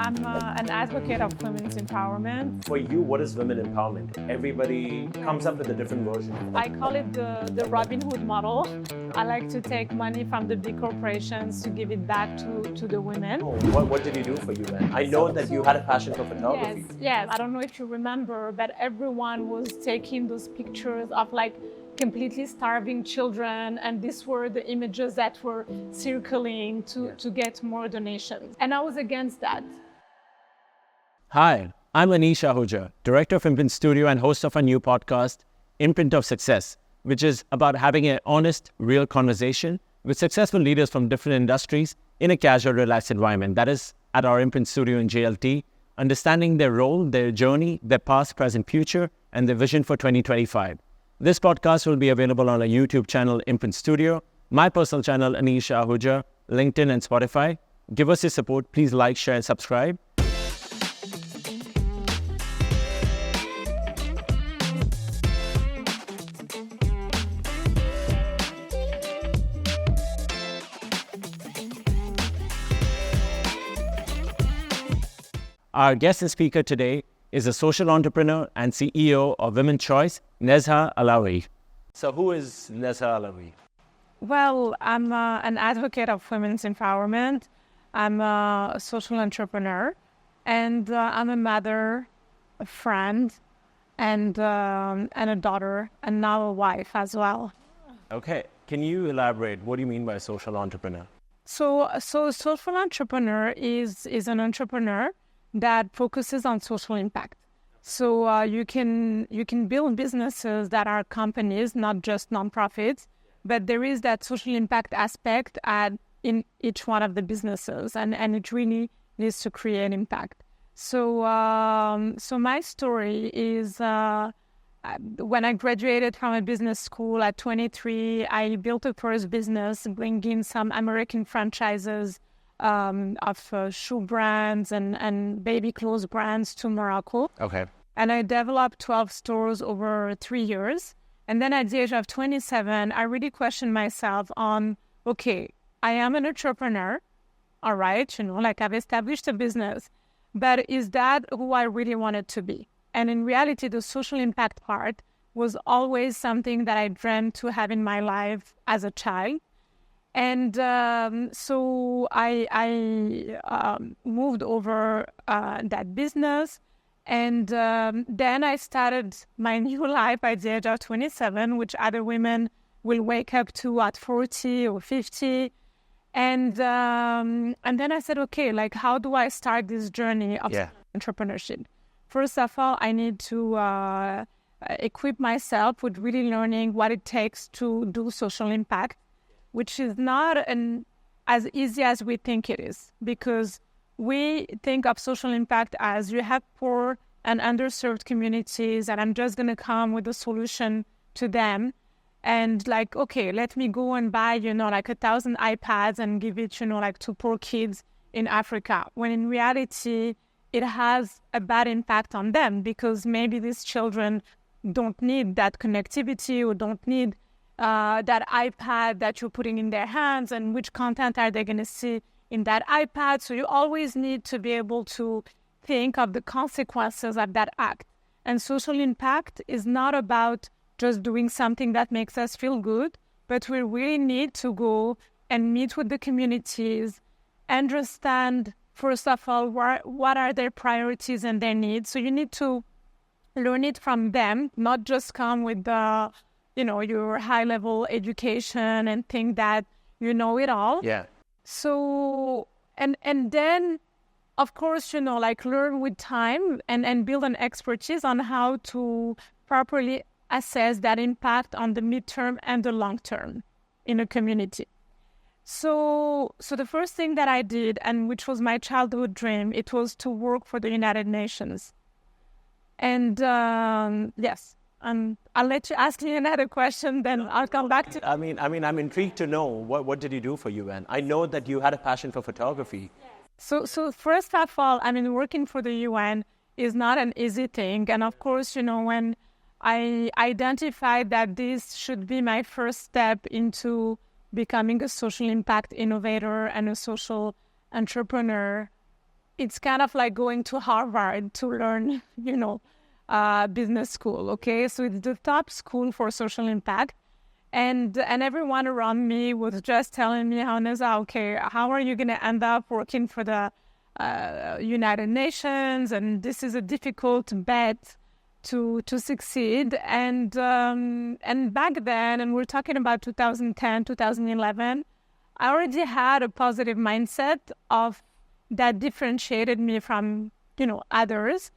I'm an advocate of women's empowerment. For you, what is women empowerment? Everybody comes up with a different version. I call it the Robin Hood model. I like to take money from the big corporations to give it back to the women. Oh, what did you do for you then? I know that you had a passion for photography. Yes. I don't know if you remember, but everyone was taking those pictures of like completely starving children, and these were the images that were circling to get more donations. And I was against that. Hi, I'm Anish Ahuja, Director of Imprint Studio and host of a new podcast, Imprint of Success, which is about having an honest, real conversation with successful leaders from different industries in a casual, relaxed environment. That is at our Imprint Studio in JLT, understanding their role, their journey, their past, present, future, and their vision for 2025. This podcast will be available on our YouTube channel, Imprint Studio, my personal channel, Anish Ahuja, LinkedIn, and Spotify. Give us your support. Please like, share, and subscribe. Our guest and speaker today is a social entrepreneur and CEO of Women's Choice, Nezha Alaoui. So who is Nezha Alaoui? Well, I'm an advocate of women's empowerment. I'm a social entrepreneur, and I'm a mother, a friend, and a daughter, and now a wife as well. Okay, can you elaborate? What do you mean by social entrepreneur? So a social entrepreneur is an entrepreneur that focuses on social impact. So you can build businesses that are companies, not just nonprofits, but there is that social impact aspect in each one of the businesses, and it really needs to create impact. So my story is when I graduated from a business school at 23, I built a first business, bringing some American franchises of shoe brands and baby clothes brands to Morocco. Okay. And I developed 12 stores over 3 years. And then at the age of 27, I really questioned myself on, okay, I am an entrepreneur, all right, like I've established a business, but is that who I really wanted to be? And in reality, the social impact part was always something that I dreamed to have in my life as a child. And so I moved over that business. And then I started my new life at the age of 27, which other women will wake up to at 40 or 50. And then I said, okay, like, how do I start this journey of entrepreneurship? First of all, I need to equip myself with really learning what it takes to do social impact, which is not as easy as we think it is, because we think of social impact as you have poor and underserved communities, and I'm just going to come with a solution to them. And like, okay, let me go and buy, like 1,000 iPads and give it, like to poor kids in Africa. When in reality, it has a bad impact on them, because maybe these children don't need that connectivity or don't need that iPad that you're putting in their hands, and which content are they going to see in that iPad. So you always need to be able to think of the consequences of that act. And social impact is not about just doing something that makes us feel good, but we really need to go and meet with the communities, understand, first of all, what are their priorities and their needs. So you need to learn it from them, not just come with the your high-level education and think that you know it all. Yeah. So, and then, of course, like learn with time and build an expertise on how to properly assess that impact on the midterm and the long term in a community. So the first thing that I did, and which was my childhood dream, it was to work for the United Nations. And yes. I'll let you ask me another question, then I'll come back to. I mean, I'm intrigued to know what did you do for UN? I know that you had a passion for photography. So first of all, working for the UN is not an easy thing, and of course, when I identified that this should be my first step into becoming a social impact innovator and a social entrepreneur, it's kind of like going to Harvard to learn, business school, okay? So it's the top school for social impact. And everyone around me was just telling me, Nezha, okay, how are you going to end up working for the United Nations? And this is a difficult bet to succeed. And back then, and we're talking about 2010, 2011, I already had a positive mindset of that differentiated me from, others.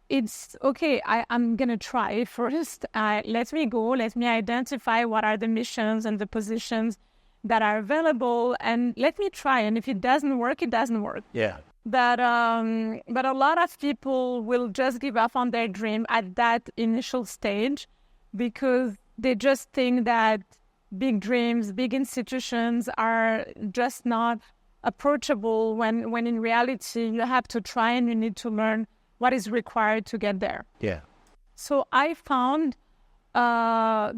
It's okay, I'm going to try first. Let me go. Let me identify what are the missions and the positions that are available, and let me try. And if it doesn't work, it doesn't work. Yeah. But a lot of people will just give up on their dream at that initial stage because they just think that big dreams, big institutions are just not approachable when in reality you have to try and you need to learn what is required to get there. Yeah. So I found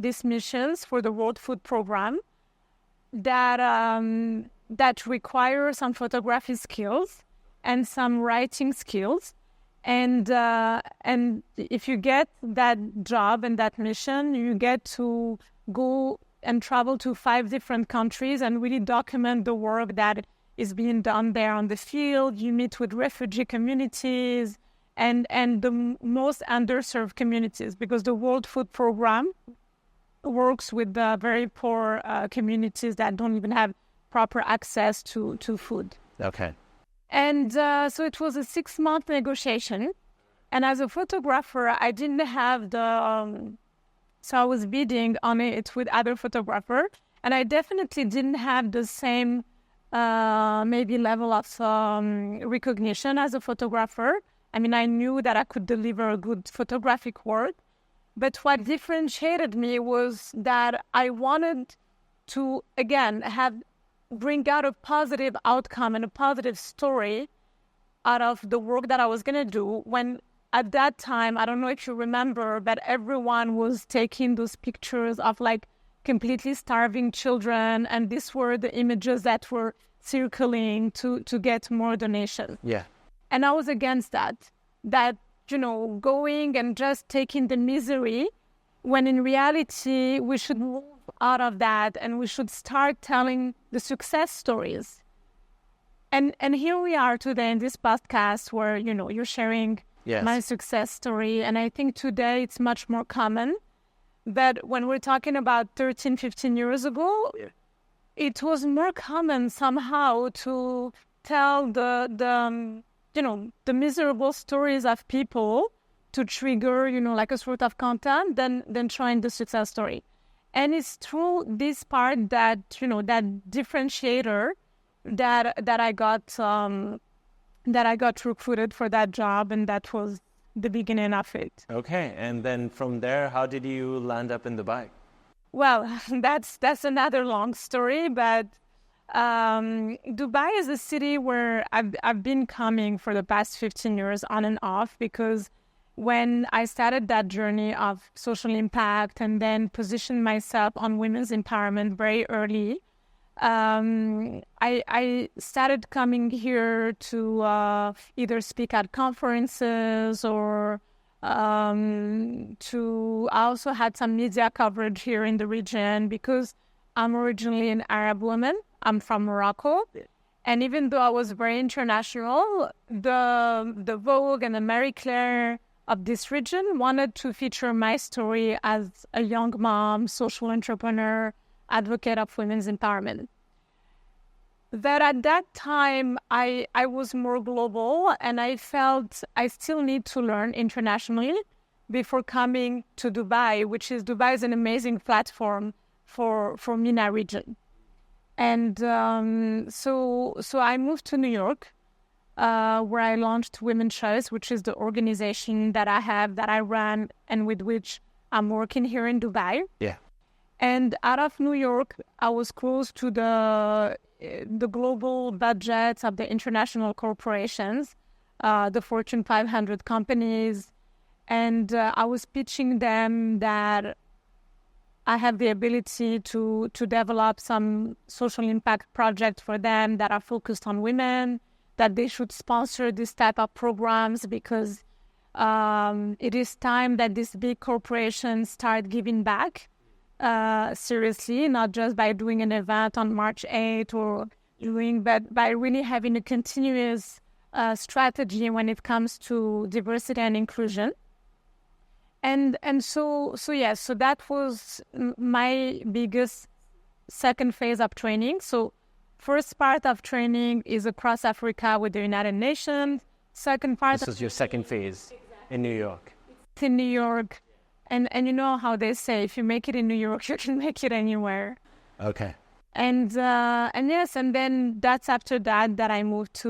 these missions for the World Food Program that require some photography skills and some writing skills. And if you get that job and that mission, you get to go and travel to 5 different countries and really document the work that is being done there on the field. You meet with refugee communities and the most underserved communities, because the World Food Program works with the very poor communities that don't even have proper access to food. Okay. And so it was a 6-month negotiation. And as a photographer, I didn't have so I was bidding on it with other photographers. And I definitely didn't have the same maybe level of recognition as a photographer. I mean, I knew that I could deliver a good photographic work. But what differentiated me was that I wanted to, again, bring out a positive outcome and a positive story out of the work that I was going to do. When at that time, I don't know if you remember, but everyone was taking those pictures of like completely starving children. And these were the images that were circulating to get more donations. Yeah. And I was against that, going and just taking the misery, when in reality, we should move out of that and we should start telling the success stories. And here we are today in this podcast where, you're sharing my success story. And I think today it's much more common. But when we're talking about 13, 15 years ago, it was more common somehow to tell the miserable stories of people to trigger, like a sort of content than trying the success story. And it's through this part that, that differentiator that I got recruited for that job, and that was the beginning of it. Okay, and then from there, how did you land up in Dubai? Well, that's another long story, but Dubai is a city where I've been coming for the past 15 years on and off, because when I started that journey of social impact and then positioned myself on women's empowerment very early, I started coming here to either speak at conferences or I also had some media coverage here in the region, because I'm originally an Arab woman. I'm from Morocco. And even though I was very international, the Vogue and the Marie Claire of this region wanted to feature my story as a young mom, social entrepreneur, advocate of women's empowerment. That at that time, I was more global, and I felt I still need to learn internationally before coming to Dubai, Dubai is an amazing platform for MENA region. And so I moved to New York, where I launched Women's Choice, which is the organization that I run, and with which I'm working here in Dubai. Yeah. And out of New York, I was close to the global budgets of the international corporations, the Fortune 500 companies. And I was pitching them that I have the ability to develop some social impact projects for them that are focused on women, that they should sponsor this type of programs because it is time that these big corporations start giving back seriously, not just by doing an event on March 8th but by really having a continuous strategy when it comes to diversity and inclusion. So that was my biggest second phase of training. So first part of training is across Africa with the United Nations. Second part... This is your second phase in New York. It's in New York. And you know how they say, if you make it in New York, you can make it anywhere. Okay. And then that's after that I moved to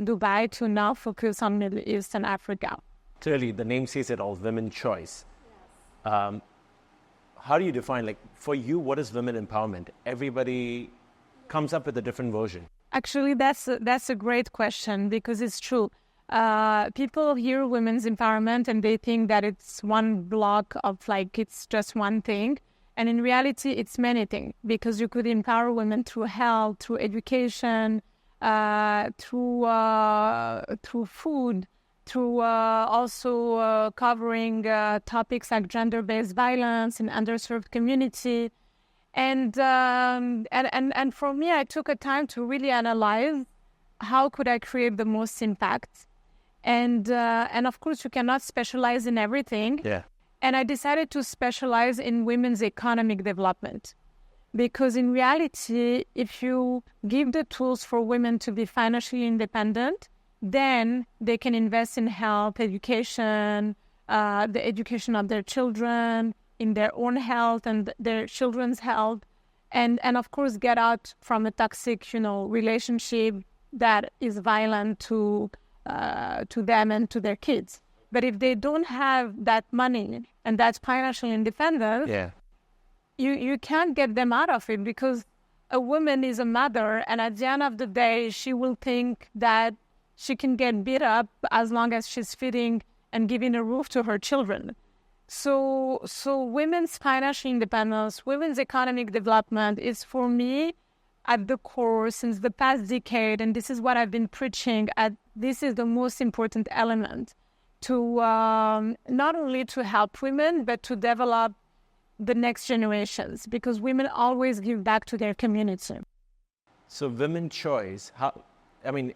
Dubai to now focus on Middle East and Africa. Clearly, the name says it all, women's choice. Yes. How do you define, like, for you, what is women empowerment? Everybody comes up with a different version. Actually, that's a great question because it's true. People hear women's empowerment and they think that it's one block of like, it's just one thing. And in reality, it's many things because you could empower women through health, through education, through food, through also covering topics like gender-based violence in underserved community. And for me, I took a time to really analyze how could I create the most impact. And of course, you cannot specialize in everything. Yeah. And I decided to specialize in women's economic development. Because in reality, if you give the tools for women to be financially independent, then they can invest in health, education, the education of their children, in their own health and their children's health, and of course get out from a toxic, relationship that is violent to them and to their kids. But if they don't have that money and that financial independence, yeah, you can't get them out of it because a woman is a mother, and at the end of the day, she will think that she can get beat up as long as she's feeding and giving a roof to her children. So women's financial independence, women's economic development is for me at the core since the past decade, and this is what I've been preaching. This is the most important element to not only to help women, but to develop the next generations, because women always give back to their community. So women's choice,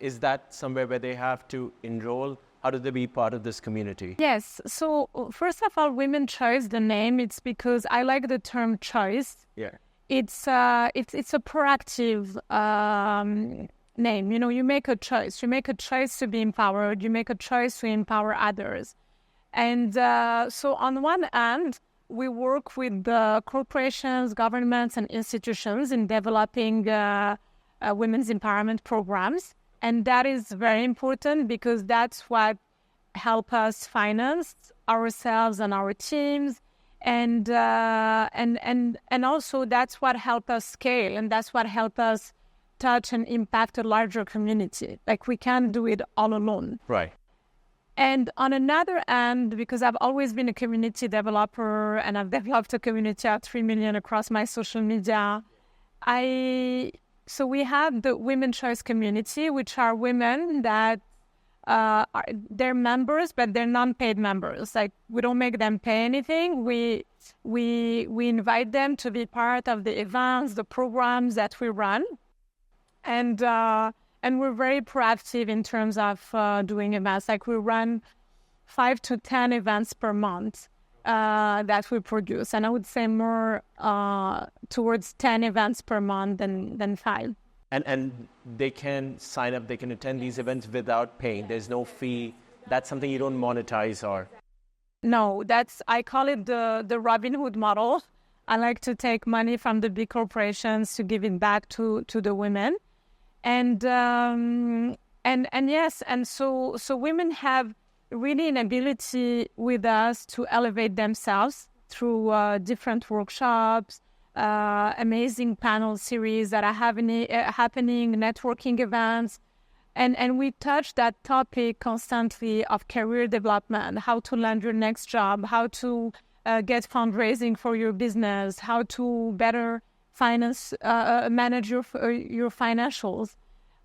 is that somewhere where they have to enroll? How do they be part of this community? Yes. So first of all, women's choice, the name, it's because I like the term choice. Yeah. It's a proactive name. You make a choice. You make a choice to be empowered. You make a choice to empower others. And so on one hand, we work with the corporations, governments, and institutions in developing women's empowerment programs. And that is very important because that's what help us finance ourselves and our teams. And also that's what help us scale, and that's what help us touch and impact a larger community. Like, we can't do it all alone. Right. And on another end, because I've always been a community developer and I've developed a community of 3 million across my social media, so we have the Women Choice community, which are women that they're members, but they're non-paid members. Like, we don't make them pay anything. We invite them to be part of the events, the programs that we run, and we're very proactive in terms of doing events. Like, we run 5 to 10 events per month that we produce, and I would say more towards 10 events per month than 5. And they can sign up, they can attend these events without paying. There's no fee. That's something you don't monetize or... No, I call it the Robin Hood model. I like to take money from the big corporations to give it back to the women. And yes, and so women have really an ability with us to elevate themselves through different workshops, amazing panel series that are happening, networking events. And we touch that topic constantly of career development, how to land your next job, how to get fundraising for your business, how to better manage your financials.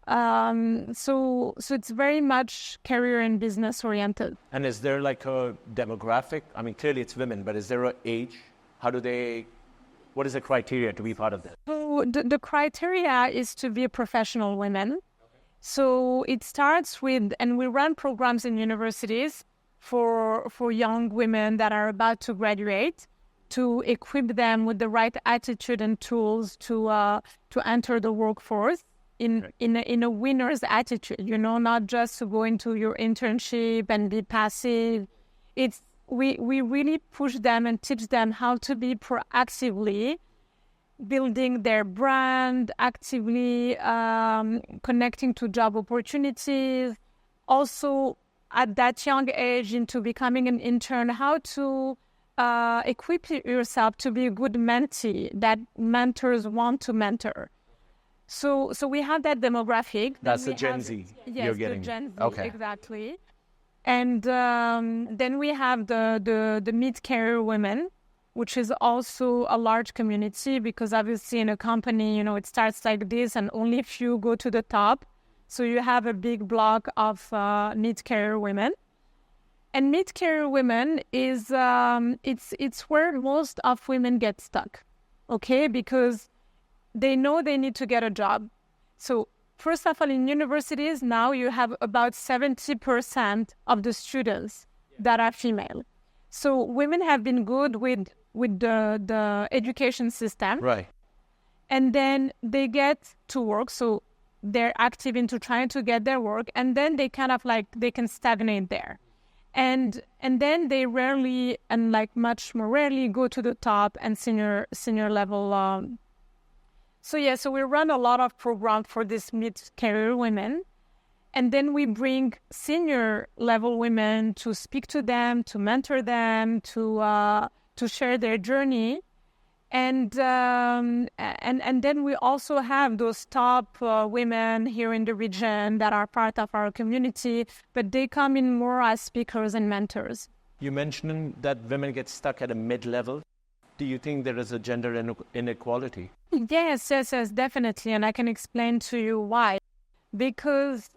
So it's very much career and business oriented. And is there like a demographic? I mean, clearly it's women, but is there an age? What is the criteria to be part of this? So the criteria is to be a professional woman. Okay. So it starts with, and we run programs in universities for young women that are about to graduate, to equip them with the right attitude and tools to enter the workforce in a winner's attitude, not just to go into your internship and be passive. We really push them and teach them how to be proactively building their brand, actively connecting to job opportunities. Also, at that young age, into becoming an intern, how to equip yourself to be a good mentee that mentors want to mentor. So we have that demographic. That's the Gen Z you're getting. Yes, the Gen Z, okay. Exactly. And then we have the mid-career women, which is also a large community, because obviously in a company, it starts like this and only few go to the top. So you have a big block of mid-career women. And mid-career women is, it's where most of women get stuck, okay? Because they know they need to get a job. So first of all, in universities, now you have about 70% of the students that are female. So women have been good with the education system. Right. And then they get to work. So they're active into trying to get their work. And then they kind of they can stagnate there. And then they rarely, and much more rarely, go to the top and senior level. So we run a lot of programs for these mid-career women. And then we bring senior level women to speak to them, to mentor them, to share their journey. And then we also have those top women here in the region that are part of our community, but they come in more as speakers and mentors. You mentioned that women get stuck at a mid-level. Do you think there is a gender inequality? Yes, definitely. And I can explain to you why. Because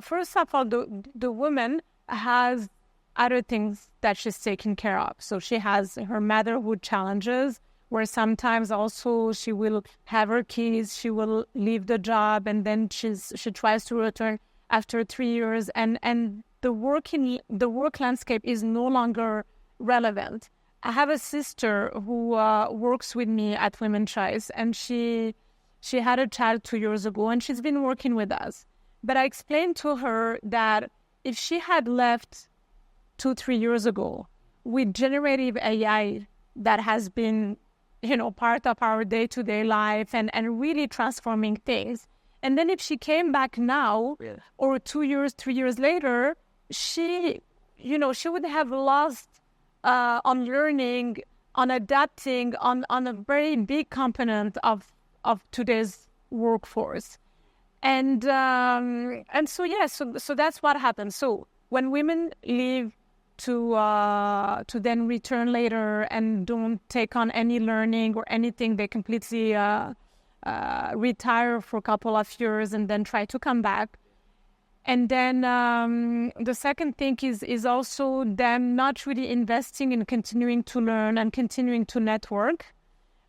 first of all, the woman has other things that she's taking care of. So she has her motherhood challenges, where sometimes also she will have her kids, she will leave the job, and then she tries to return after 3 years, and the work landscape is no longer relevant. I have a sister who works with me at Women's Choice, and she had a child 2 years ago, and she's been working with us. But I explained to her that if she had left 2-3 years ago with generative AI that has been, part of our day-to-day life and really transforming things, and then if she came back now, or 2 years, 3 years later, she would have lost on learning, on adapting, on a very big component of today's workforce. And so that's what happens. So when women leave to then return later and don't take on any learning or anything, they completely retire for a couple of years and then try to come back. And then the second thing is also them not really investing in continuing to learn and continuing to network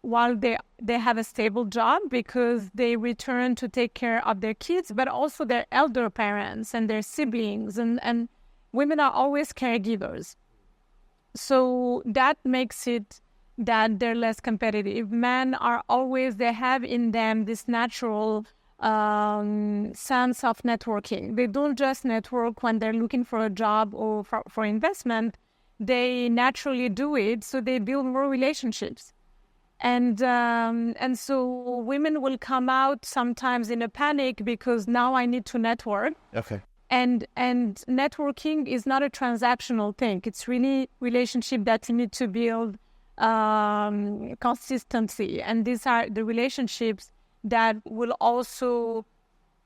while they have a stable job, because they return to take care of their kids, but also their elder parents and their siblings. And women are always caregivers. So that makes it that they're less competitive. Men are always, they have in them this natural sense of networking. They don't just network when they're looking for a job or for investment. They naturally do it, so they build more relationships. And so women will come out sometimes in a panic because now I need to network. Okay. And networking is not a transactional thing. It's really relationship that you need to build consistently. And these are the relationships that will also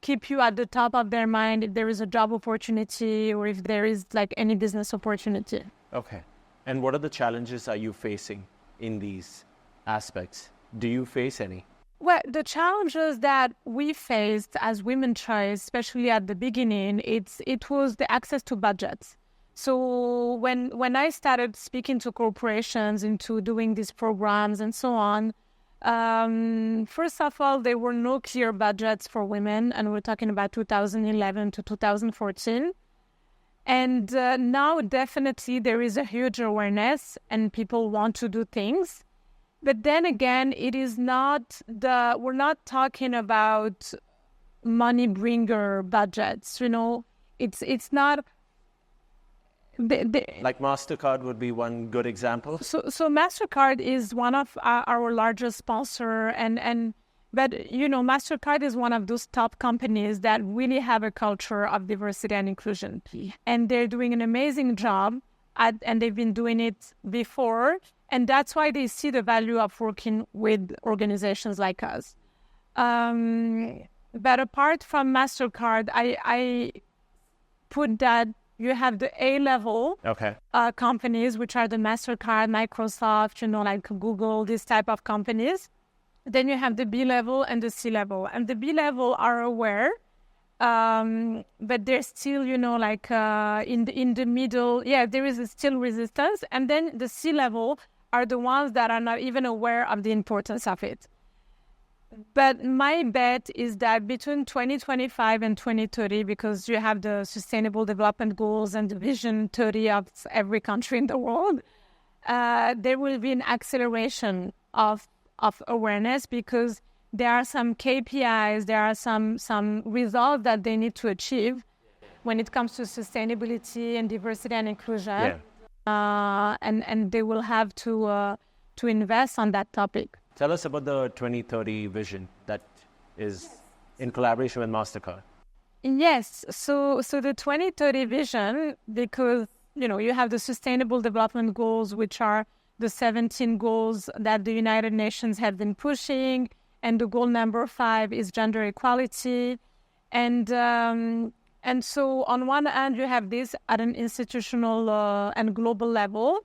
keep you at the top of their mind if there is a job opportunity or if there is any business opportunity. Okay. And what are the challenges are you facing in these aspects? Do you face any? Well, the challenges that we faced as Women Choice, especially at the beginning, it was the access to budgets. So when I started speaking to corporations into doing these programs and so on, first of all, there were no clear budgets for women, and we're talking about 2011 to 2014. And now definitely there is a huge awareness and people want to do things. But then again, it is not we're not talking about money bringer budgets, it's not. Like MasterCard would be one good example. So MasterCard is one of our largest sponsor, but MasterCard is one of those top companies that really have a culture of diversity and inclusion, and they're doing an amazing job, and they've been doing it before, and that's why they see the value of working with organizations like us. But apart from MasterCard, I put that. You have the A-level companies, which are the MasterCard, Microsoft, like Google, this type of companies. Then you have the B-level and the C-level. And the B-level are aware, but they're still, in the middle. Yeah, there is still resistance. And then the C-level are the ones that are not even aware of the importance of it. But my bet is that between 2025 and 2030, because you have the Sustainable Development Goals and the Vision 30 of every country in the world, there will be an acceleration of awareness, because there are some KPIs, there are some results that they need to achieve when it comes to sustainability and diversity and inclusion. Yeah. And they will have to invest on that topic. Tell us about the 2030 vision that is in collaboration with MasterCard. Yes. So the 2030 vision, because, you have the Sustainable Development Goals, which are the 17 goals that the United Nations have been pushing. And the goal number 5 is gender equality. And so on one hand, you have this at an institutional and global level.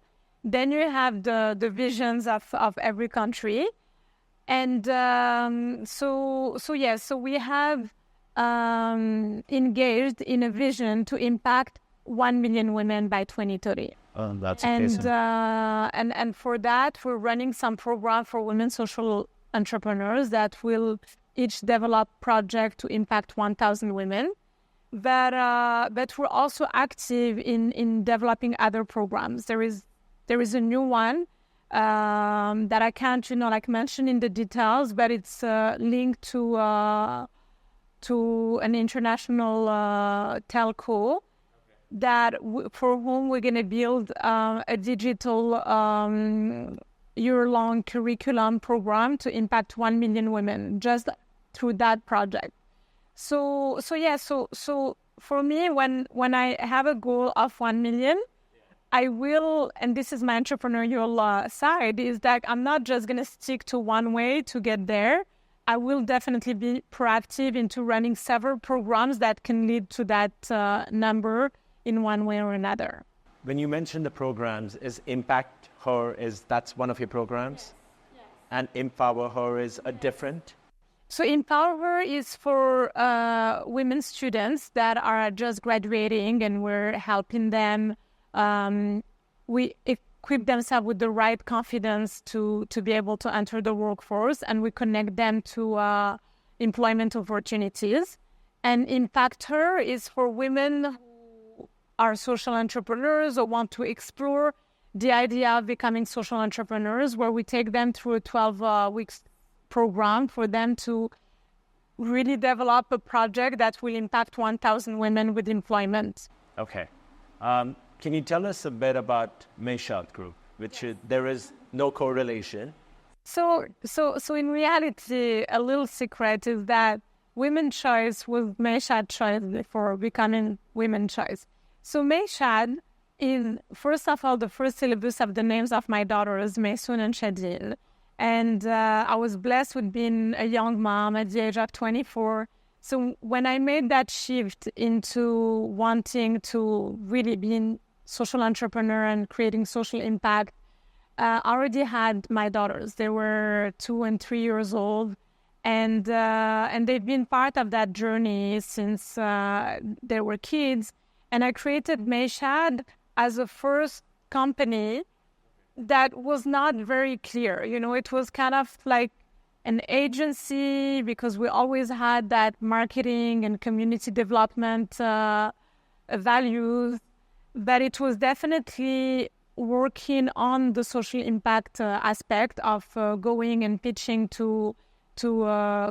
Then you have the visions of every country. And so we have engaged in a vision to impact 1 million women by 2030. Oh, that's amazing. And for that, we're running some program for women social entrepreneurs that will each develop project to impact 1,000 women. But we're also active in developing other programs. There is a new one that I can't, mention in the details, but it's linked to an international telco that for whom we're going to build a digital year-long curriculum program to impact 1 million women just through that project. So for me, when I have a goal of 1 million, I will, and this is my entrepreneurial side, is that I'm not just going to stick to one way to get there. I will definitely be proactive into running several programs that can lead to that number in one way or another. When you mention the programs, is Impact Her, that's one of your programs? Yes. And Empower Her is a different? So Empower Her is for women students that are just graduating, and we're helping them we equip themselves with the right confidence to be able to enter the workforce, and we connect them to employment opportunities. And Impact Her is for women who are social entrepreneurs or want to explore the idea of becoming social entrepreneurs, where we take them through a 12 weeks program for them to really develop a project that will impact 1,000 women with employment. Okay. Can you tell us a bit about Meshad Group, which there is no correlation? So in reality, a little secret is that Women Choice was Meshad Choice before becoming Women Choice. So Meshad is, first of all, the first syllabus of the names of my daughters, Maysoon and Shadil. And I was blessed with being a young mom at the age of 24. So when I made that shift into wanting to really be a social entrepreneur and creating social impact, I already had my daughters. They were 2 and 3 years old. And they've been part of that journey since they were kids. And I created Meshad as a first company that was not very clear. It was kind of like an agency because we always had that marketing and community development values, but it was definitely working on the social impact aspect of going and pitching to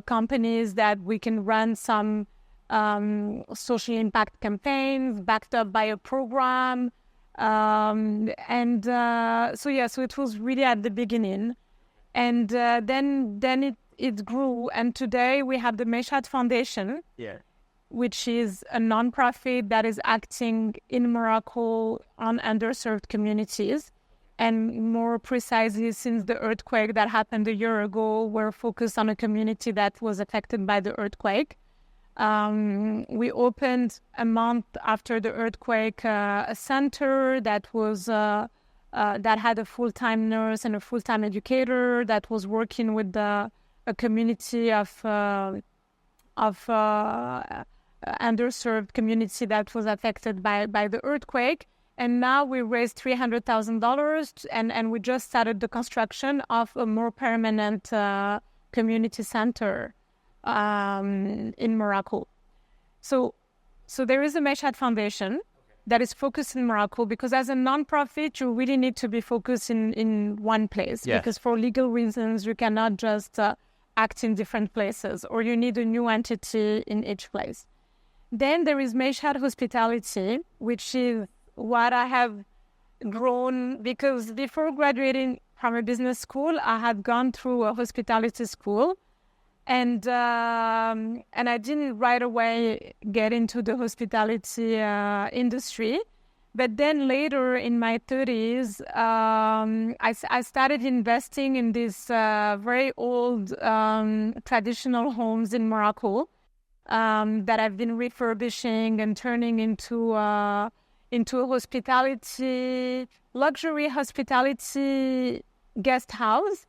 companies that we can run some social impact campaigns backed up by a program. So it was really at the beginning. And then it grew. And today we have the Meshad Foundation, which is a nonprofit that is acting in Morocco on underserved communities. And more precisely, since the earthquake that happened a year ago, we're focused on a community that was affected by the earthquake. We opened a month after the earthquake a center that was that had a full-time nurse and a full-time educator that was working with a community of underserved community that was affected by the earthquake. And now we raised $300,000 and we just started the construction of a more permanent community center in Morocco. So there is a Meshad Foundation that is focused in Morocco, because as a nonprofit, you really need to be focused in one place. Yes. Because for legal reasons, you cannot just act in different places, or you need a new entity in each place. Then there is Meshad Hospitality, which is what I have grown, because before graduating from a business school, I had gone through a hospitality school. And I didn't right away get into the hospitality industry. But then later in my 30s, I started investing in these very old traditional homes in Morocco that I've been refurbishing and turning into a luxury hospitality guest house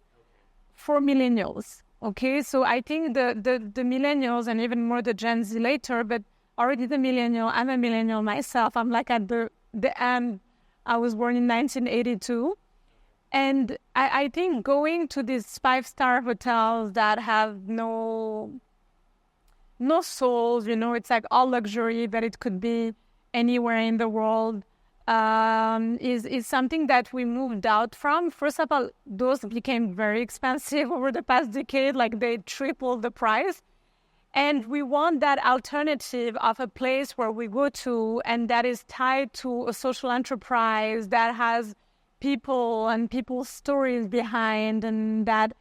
for millennials. Okay, so I think the millennials, and even more the Gen Z later, but already the millennial, I'm a millennial myself. I'm like at the end. I was born in 1982. And I think going to these 5-star hotels that have no souls, it's like all luxury, but it could be anywhere in the world, is something that we moved out from. First of all, those became very expensive over the past decade, like they tripled the price. And we want that alternative of a place where we go to and that is tied to a social enterprise that has people and people's stories behind, and that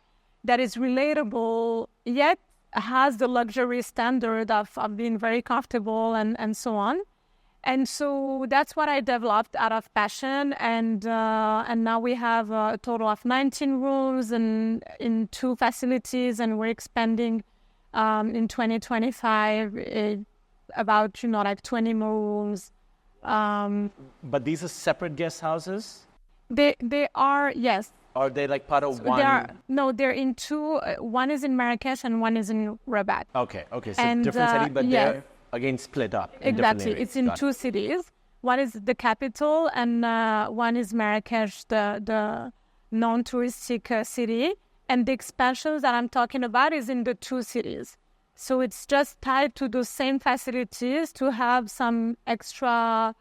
is relatable, yet has the luxury standard of being very comfortable and so on. And so that's what I developed out of passion, and now we have a total of 19 rooms and in 2 facilities, and we're expanding in 2025 about like 20 more rooms. But these are separate guest houses? They are, yes. Are they like part of one? They're in 2. One is in Marrakesh and one is in Rabat. Okay. So different cities, but yes. they're again split up. Exactly. It's in 2 cities. One is the capital, and one is Marrakesh, the non-touristic city. And the expansions that I'm talking about is in the 2 cities. So it's just tied to those same facilities to have some extra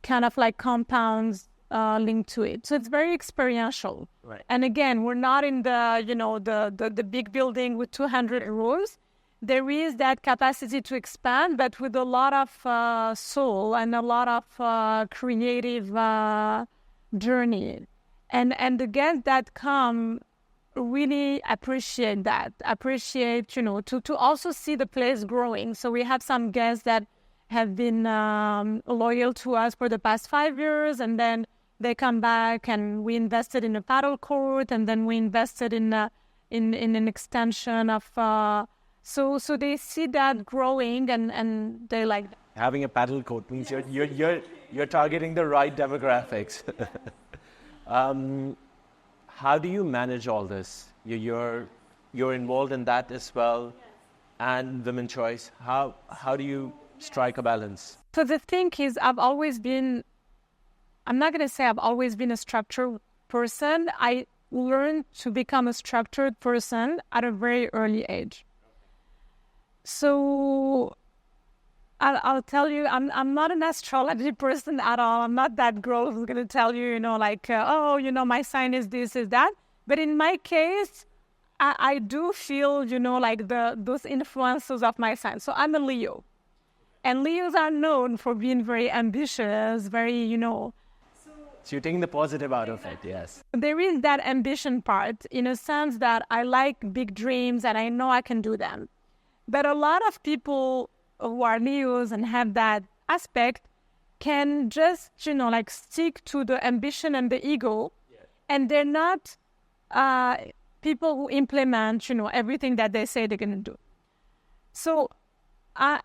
kind of like compounds linked to it. So it's very experiential. Right. And again, we're not in the big building with 200 rooms. There is that capacity to expand, but with a lot of soul and a lot of creative journey. And the guests that come really appreciate that. To also see the place growing. So we have some guests that have been loyal to us for the past 5 years, and then they come back, and we invested in a paddle court, and then we invested in an extension of. So they see that growing, and they like that. Having a paddle court means you're targeting the right demographics. How do you manage all this? You're you're involved in that as well, and women's choice. How do you strike a balance? So the thing is, I'm not going to say I've always been a structured person. I learned to become a structured person at a very early age. So I'll tell you, I'm not an astrology person at all. I'm not that girl who's going to tell you, my sign is this, is that. But in my case, I do feel, those influences of my sign. So I'm a Leo. And Leos are known for being very ambitious, very, So you're taking the positive out of it, yes. There is that ambition part in a sense that I like big dreams and I know I can do them. But a lot of people who are Leos and have that aspect can just, stick to the ambition and the ego. Yes. And they're not people who implement, everything that they say they're going to do. So I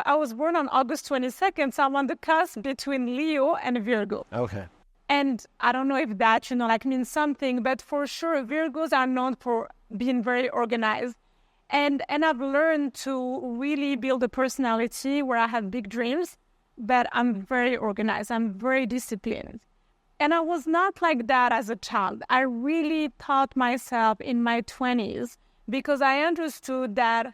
was born on August 22nd, so I'm on the cusp between Leo and Virgo. Okay. And I don't know if that, means something, but for sure, Virgos are known for being very organized. And I've learned to really build a personality where I have big dreams, but I'm very organized. I'm very disciplined. And I was not like that as a child. I really taught myself in my 20s because I understood that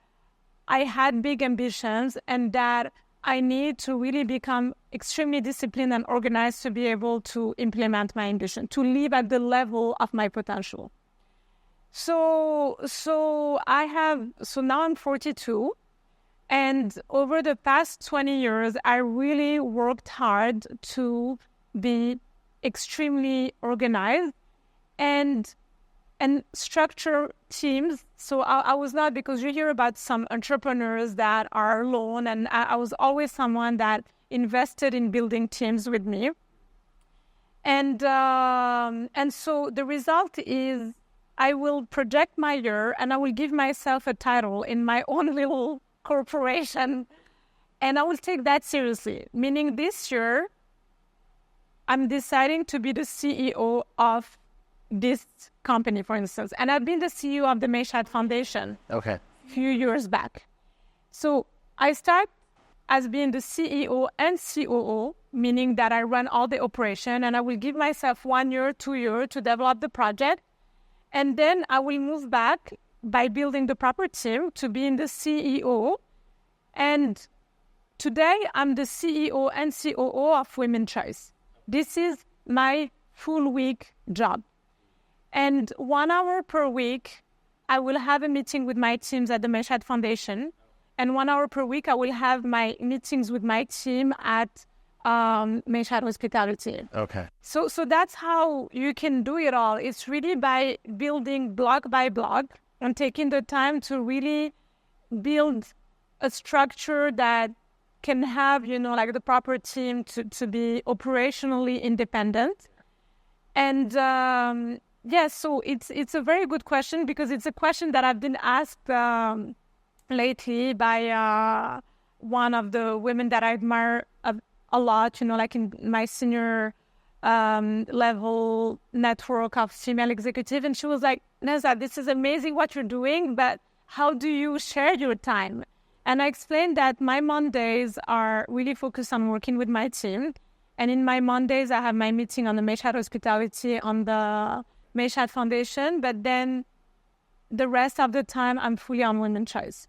I had big ambitions and that I need to really become extremely disciplined and organized to be able to implement my ambition, to live at the level of my potential. So now I'm 42, and over the past 20 years, I really worked hard to be extremely organized and structure teams. So I was not, because you hear about some entrepreneurs that are alone, and I was always someone that invested in building teams with me. And so the result is I will project my year and I will give myself a title in my own little corporation, and I will take that seriously. Meaning this year, I'm deciding to be the CEO of this company, for instance. And I've been the CEO of the Meshat Foundation a few years back. So I start as being the CEO and COO, meaning that I run all the operation, and I will give myself 1 year, 2 years to develop the project. And then I will move back by building the proper team to being the CEO. And today I'm the CEO and COO of Women's Choice. This is my full week job. And 1 hour per week, I will have a meeting with my teams at the Meshat Foundation. And 1 hour per week, I will have my meetings with my team at Meshat Hospitality. Okay. So that's how you can do it all. It's really by building block by block and taking the time to really build a structure that can have, the proper team to be operationally independent. And so it's a very good question, because it's a question that I've been asked lately by one of the women that I admire a lot, in my senior level network of female executive. And she was like, Nezha, this is amazing what you're doing, but how do you share your time? And I explained that my Mondays are really focused on working with my team. And in my Mondays, I have my meeting on the Meshat Hospitality on the Meshat Foundation. But then the rest of the time, I'm fully on Women's Choice.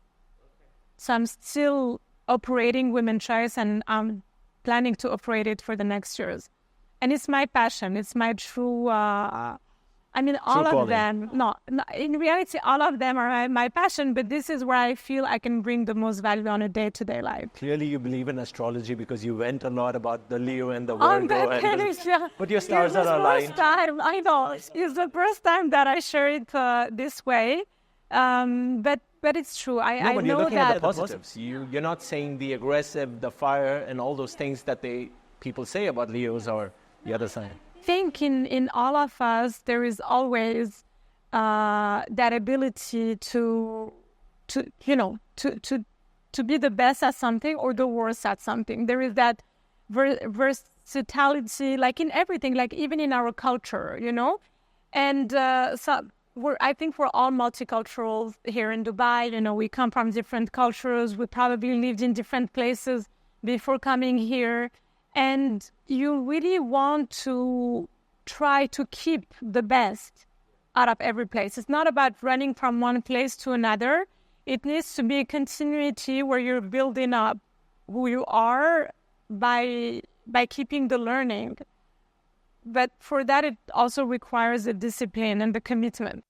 So I'm still operating Women's Choice, and I'm planning to operate it for the next years. And it's my passion. It's my true... all of them... No, in reality, all of them are my passion, but this is where I feel I can bring the most value on a day-to-day life. Clearly, you believe in astrology because you went a lot about the Leo and the Virgo. But your stars are aligned. I know. It's the first time that I share it this way. But it's true. I know you're looking that at the positives. You're not saying the aggressive, the fire, and all those things that people say about Leos or the other side. I think in all of us there is always that ability to be the best at something or the worst at something. There is that versatility, like in everything, like even in our culture, And so I think we're all multicultural here in Dubai. You know, we come from different cultures. We probably lived in different places before coming here. And you really want to try to keep the best out of every place. It's not about running from one place to another. It needs to be a continuity where you're building up who you are by keeping the learning. But for that, it also requires the discipline and the commitment.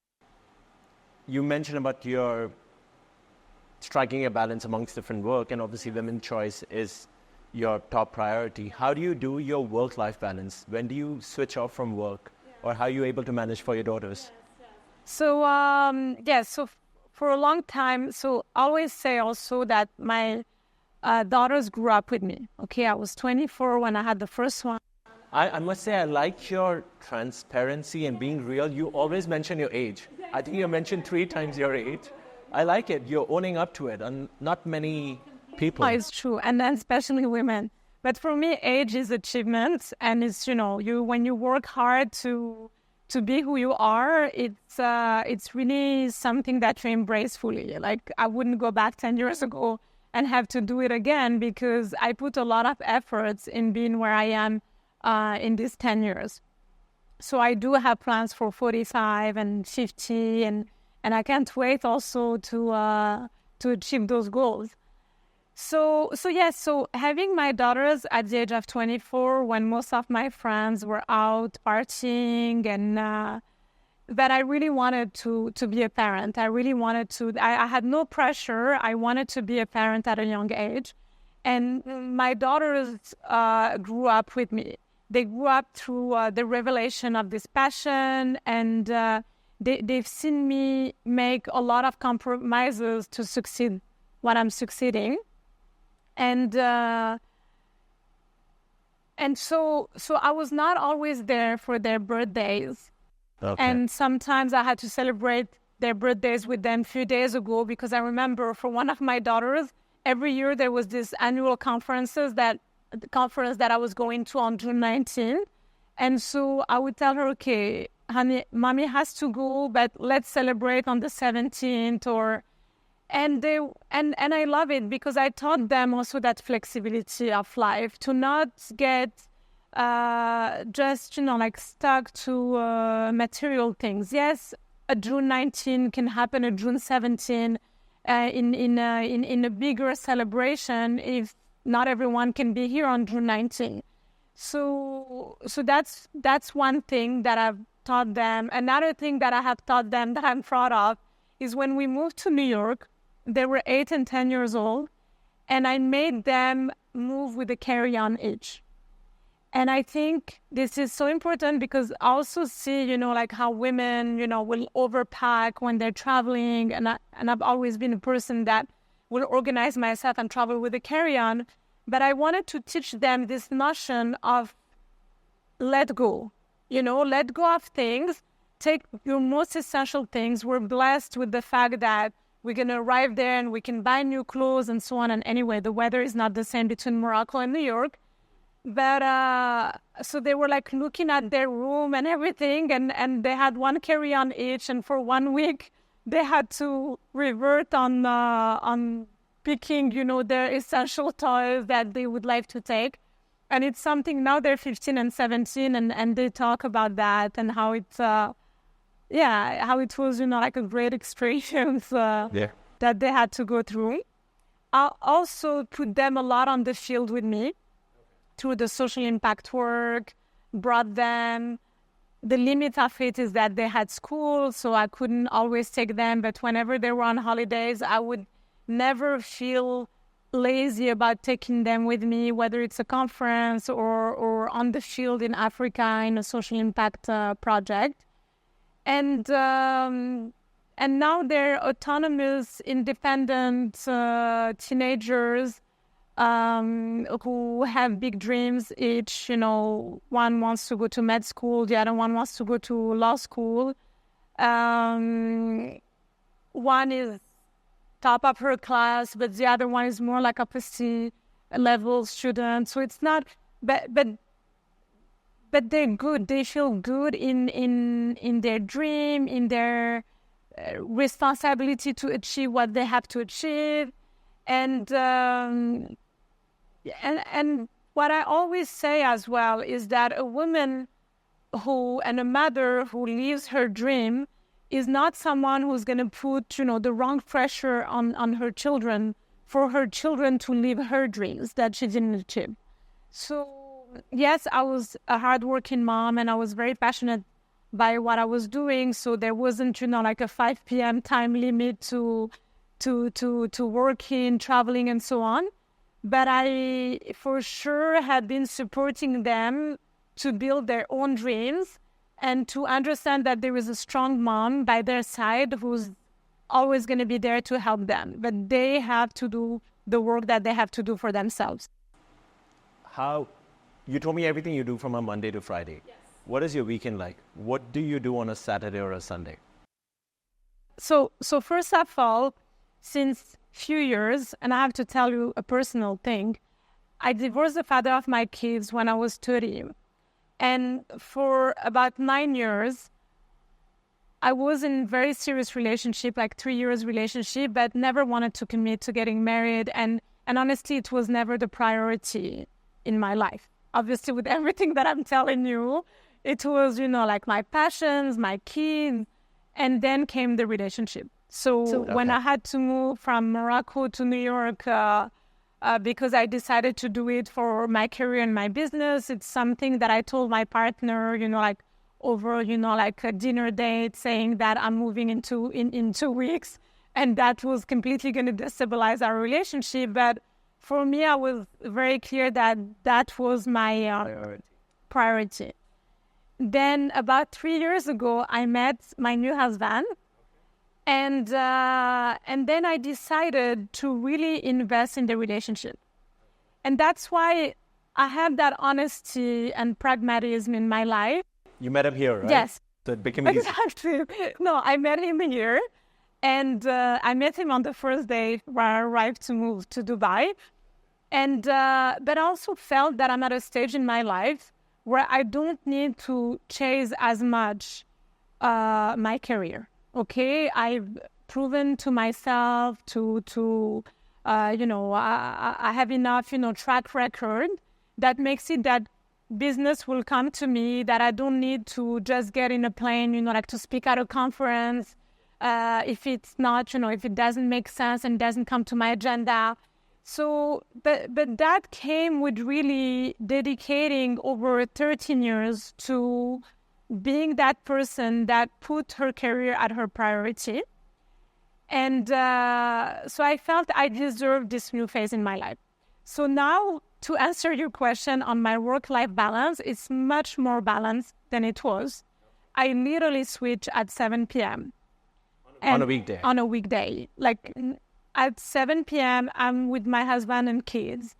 You mentioned about your striking a balance amongst different work, and obviously women's choice is your top priority. How do you do your work-life balance? When do you switch off from work? Or how are you able to manage for your daughters? So, so for a long time, so I always say also that my daughters grew up with me. Okay, I was 24 when I had the first one. I must say, I like your transparency and being real. You always mention your age. I think you mentioned 3 times your age. I like it. You're owning up to it, and not many people. Oh, it's true, and then especially women. But for me, age is achievement, and it's, you know, when you work hard to be who you are, it's really something that you embrace fully. Like, I wouldn't go back 10 years ago and have to do it again, because I put a lot of efforts in being where I am in these 10 years. So I do have plans for 45 and 50, and I can't wait also to achieve those goals. So having my daughters at the age of 24, when most of my friends were out partying, and that I really wanted to be a parent. I really wanted to. I had no pressure. I wanted to be a parent at a young age, and my daughters grew up with me. They grew up through the revelation of this passion, and they've seen me make a lot of compromises to succeed what I'm succeeding. And so I was not always there for their birthdays. Okay. And sometimes I had to celebrate their birthdays with them a few days ago, because I remember for one of my daughters, every year there was this annual conference that I was going to on June 19th. And so I would tell her, okay, honey, mommy has to go, but let's celebrate on the 17th And I love it, because I taught them also that flexibility of life, to not get just, like stuck to material things. Yes, a June 19 can happen, a June 17 in a bigger celebration if not everyone can be here on June 19. So that's one thing that I've taught them. Another thing that I have taught them that I'm proud of is when we moved to New York, they were 8 and 10 years old, and I made them move with a carry-on each. And I think this is so important, because I also see, like how women, will overpack when they're traveling. And I've always been a person that will organize myself and travel with a carry-on. But I wanted to teach them this notion of let go, let go of things, take your most essential things. We're blessed with the fact that we're going to arrive there and we can buy new clothes and so on. And anyway, the weather is not the same between Morocco and New York. But so they were like looking at their room and everything, and they had one carry-on each. And for 1 week, they had to revert on picking, their essential toys that they would like to take. And it's something, now they're 15 and 17, and they talk about that and how it's, how it was, like a great experience that they had to go through. I also put them a lot on the field with me through the social impact work, brought them. The limit of it is that they had school, so I couldn't always take them. But whenever they were on holidays, I would never feel lazy about taking them with me, whether it's a conference or on the field in Africa in a social impact project. And now they're autonomous, independent teenagers who have big dreams each. One wants to go to med school, the other one wants to go to law school. One is top of her class, but the other one is more like a PC level student. So it's not, but but they're good. They feel good in their dream, in their responsibility to achieve what they have to achieve. And what I always say as well is that a woman and a mother who lives her dream is not someone who's going to put, the wrong pressure on her children for her children to live her dreams that she didn't achieve. So, yes, I was a hardworking mom and I was very passionate by what I was doing. So there wasn't, like a 5 p.m. time limit to working, traveling, and so on. But I, for sure, had been supporting them to build their own dreams and to understand that there is a strong mom by their side who's always going to be there to help them. But they have to do the work that they have to do for themselves. You told me everything you do from a Monday to Friday. Yes. What is your weekend like? What do you do on a Saturday or a Sunday? So first of all, since few years, and I have to tell you a personal thing, I divorced the father of my kids when I was 30. And for about 9 years, I was in a very serious relationship, like 3 years relationship, but never wanted to commit to getting married. And honestly, it was never the priority in my life. Obviously, with everything that I'm telling you, it was, like my passions, my kids, and then came the relationship. So when I had to move from Morocco to New York, because I decided to do it for my career and my business, it's something that I told my partner, over, a dinner date, saying that I'm moving in 2 weeks, and that was completely going to destabilize our relationship. But for me, I was very clear that that was my priority. Then about 3 years ago, I met my new husband. And then I decided to really invest in the relationship. And that's why I have that honesty and pragmatism in my life. You met him here, right? Yes. So it became easy. Exactly. No, I met him here. And I met him on the first day where I arrived to move to Dubai. And but I also felt that I'm at a stage in my life where I don't need to chase as much my career. Okay, I've proven to myself I have enough, track record that makes it that business will come to me, that I don't need to just get in a plane, to speak at a conference. If it's not, if it doesn't make sense and doesn't come to my agenda. So, but that came with really dedicating over 13 years to being that person that put her career at her priority. And so I felt I deserved this new phase in my life. So now, to answer your question on my work-life balance, it's much more balanced than it was. I literally switch at 7 p.m. On a weekday? On a weekday. Like at 7 p.m., I'm with my husband and kids.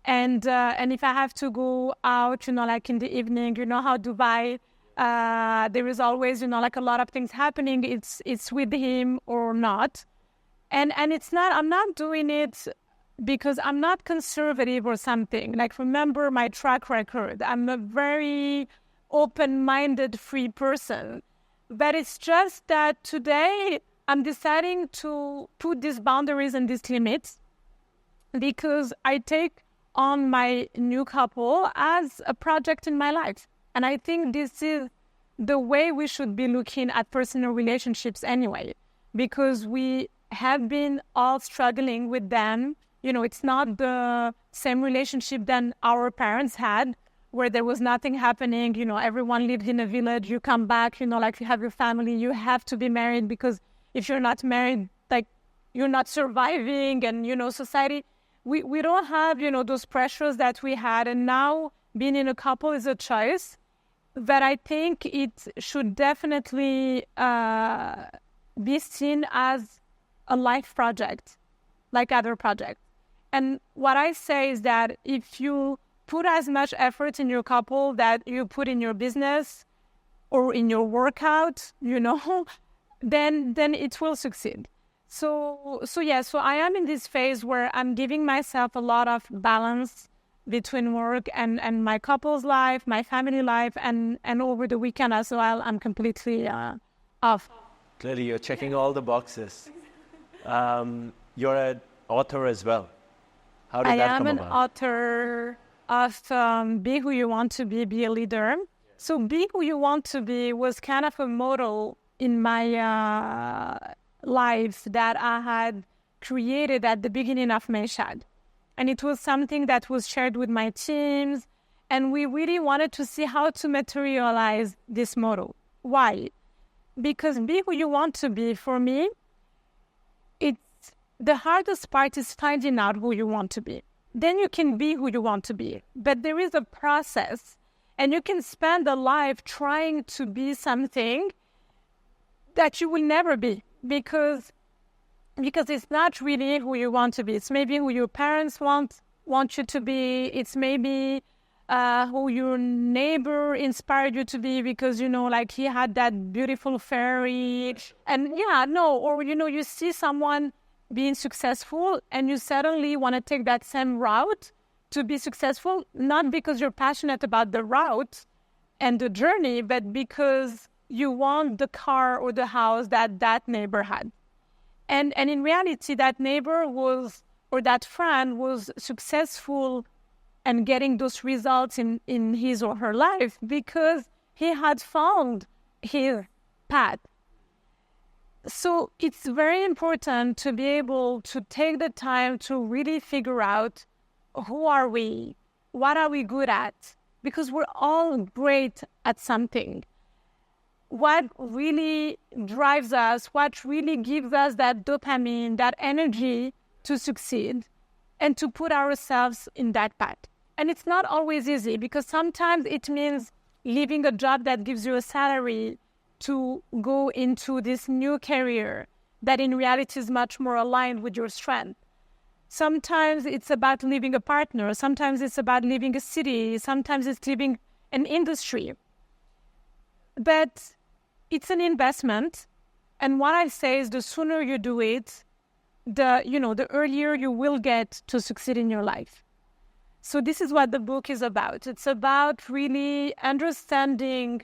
And if I have to go out, like in the evening, how Dubai... there is always, a lot of things happening. It's with him or not. And it's not, I'm not doing it because I'm not conservative or something. Like, remember my track record. I'm a very open-minded, free person. But it's just that today I'm deciding to put these boundaries and these limits because I take on my new couple as a project in my life. And I think this is the way we should be looking at personal relationships anyway, because we have been all struggling with them. It's not the same relationship than our parents had, where there was nothing happening. Everyone lived in a village. You come back, like you have your family. You have to be married because if you're not married, like you're not surviving. And, society, we don't have, those pressures that we had. And now being in a couple is a choice. But I think it should definitely be seen as a life project, like other projects. And what I say is that if you put as much effort in your couple that you put in your business or in your workout, then it will succeed. So I am in this phase where I'm giving myself a lot of balance between work and my couple's life, my family life, and over the weekend as well, I'm completely off. Clearly, you're checking all the boxes. You're an author as well. How did that come about? I am an author of Be Who You Want to Be a Leader. So Be Who You Want to Be was kind of a model in my life that I had created at the beginning of Meshad. And it was something that was shared with my teams. And we really wanted to see how to materialize this model. Why? Because Be Who You Want to Be, for me, it's the hardest part is finding out who you want to be. Then you can be who you want to be. But there is a process, and you can spend a life trying to be something that you will never be because it's not really who you want to be. It's maybe who your parents want you to be. It's maybe who your neighbor inspired you to be because, like he had that beautiful fairy. And or, you see someone being successful and you suddenly want to take that same route to be successful, not because you're passionate about the route and the journey, but because you want the car or the house that neighbor had. And in reality, that neighbor or that friend was successful and getting those results in his or her life because he had found his path. So it's very important to be able to take the time to really figure out who are we, what are we good at, because we're all great at something. What really drives us, what really gives us that dopamine, that energy to succeed and to put ourselves in that path. And it's not always easy because sometimes it means leaving a job that gives you a salary to go into this new career that in reality is much more aligned with your strength. Sometimes it's about leaving a partner. Sometimes it's about leaving a city. Sometimes it's leaving an industry. But it's an investment. And what I say is the sooner you do it, the earlier you will get to succeed in your life. So this is what the book is about. It's about really understanding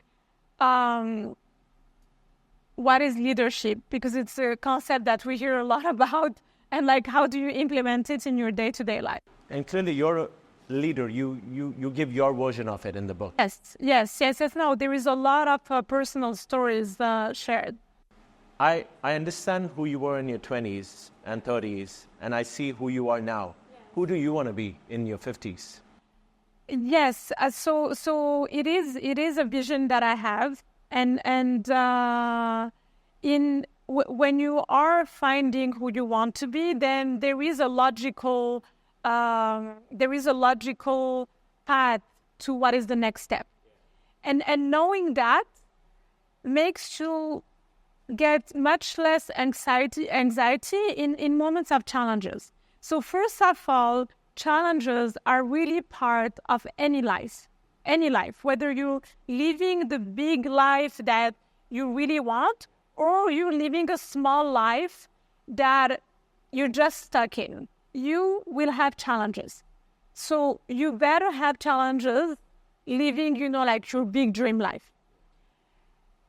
what is leadership, because it's a concept that we hear a lot about, and like how do you implement it in your day-to-day life. And clearly you're a leader. You give your version of it in the book. Yes. No, there is a lot of personal stories shared. I understand who you were in your 20s and 30s, and I see who you are now. Yeah. Who do you want to be in your 50s? Yes, so it is a vision that I have, and when you are finding who you want to be, then there is a logical path to what is the next step, and knowing that makes you get much less anxiety in moments of challenges. So first of all, challenges are really part of any life, whether you're living the big life that you really want or you're living a small life that you're just stuck in. You will have challenges. So you better have challenges living, like your big dream life.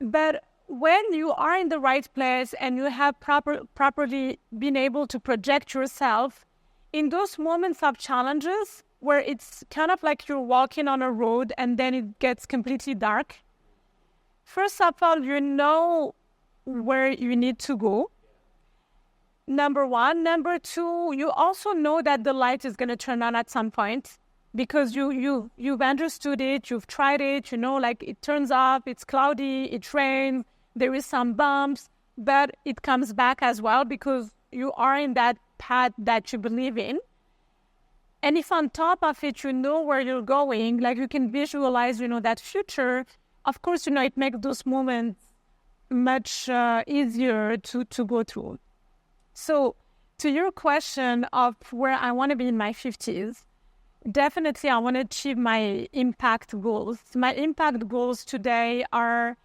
But when you are in the right place and you have properly been able to project yourself in those moments of challenges where it's kind of like you're walking on a road and then it gets completely dark, first of all, you know where you need to go. Number one. Number two, you also know that the light is going to turn on at some point because you've understood it, you've tried it, like it turns off, it's cloudy, it rains, there is some bumps, but it comes back as well because you are in that path that you believe in. And if on top of it, you know where you're going, like you can visualize, that future, of course, it makes those moments much easier to go through. So to your question of where I want to be in my 50s, definitely I want to achieve my impact goals. My impact goals today are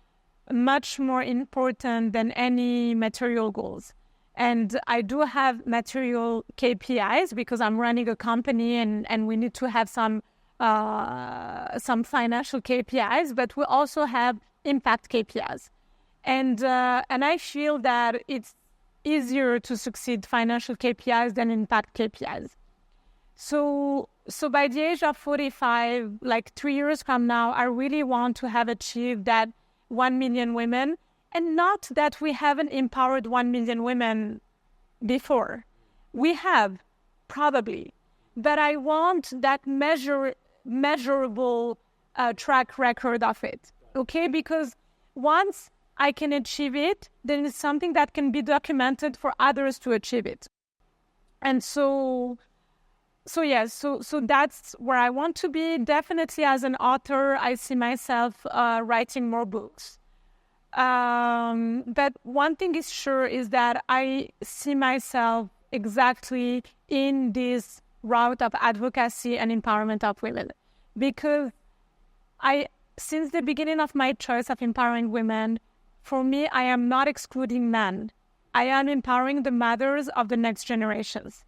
much more important than any material goals. And I do have material KPIs because I'm running a company and we need to have some financial KPIs, but we also have impact KPIs. And I feel that it's easier to succeed financial KPIs than impact KPIs. So by the age of 45, like 3 years from now, I really want to have achieved that 1 million women. And not that we haven't empowered 1 million women before. We have, probably. But I want that measurable track record of it, okay? Because once I can achieve it, then it's something that can be documented for others to achieve it. And so that's where I want to be. Definitely as an author, I see myself writing more books. But one thing is sure is that I see myself exactly in this route of advocacy and empowerment of women. Because since the beginning of my choice of empowering women, for me, I am not excluding men. I am empowering the mothers of the next generations.